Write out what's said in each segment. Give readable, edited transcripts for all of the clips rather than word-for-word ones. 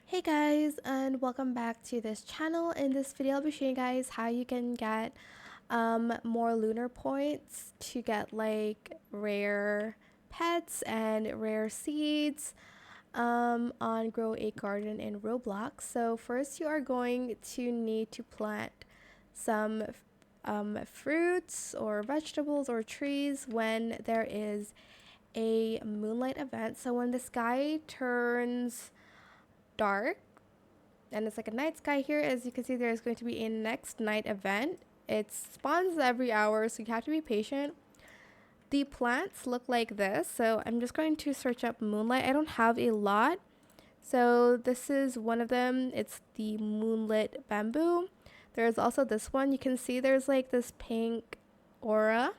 Hey guys, and welcome back to this channel. In this video I'll be showing you guys how you can get more lunar points to get like rare pets and rare seeds on Grow a Garden in Roblox. So first you are going to need to plant some fruits or vegetables or trees when there is a moonlight event. So when the sky turns dark and it's like a night sky here, as you can see, there's going to be a next night event. It spawns every hour, so you have to be patient. The plants look like this, so I'm just going to search up moonlight. I don't have a lot, so this is one of them. It's the moonlit bamboo. There's also this one. You can see there's like this pink aura.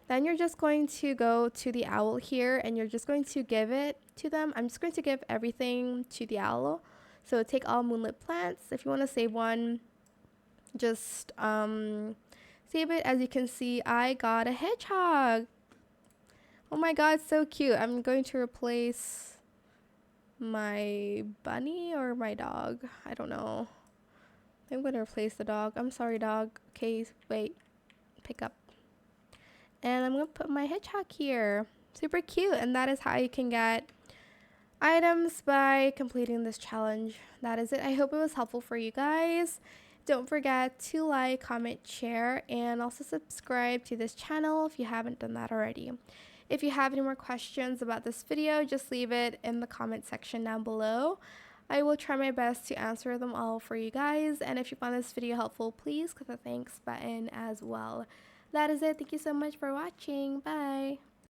Then you're just going to go to the owl here and you're just going to give it to them. I'm just going to give everything to the owl. So take all moonlit plants. If you want to save one, just save it. As you can see, I got a hedgehog. Oh my god, so cute. I'm going to replace my bunny or my dog. I don't know. I'm going to replace the dog. I'm sorry, dog. Okay, wait. Pick up. And I'm going to put my hedgehog here. Super cute. And that is how you can get items by completing this challenge. That is it. I hope it was helpful for you guys. Don't forget to like, comment, share, and also subscribe to this channel if you haven't done that already. If you have any more questions about this video, just leave it in the comment section down below. I will try my best to answer them all for you guys. And if you found this video helpful, please click the thanks button as well. That is it. Thank you so much for watching. Bye.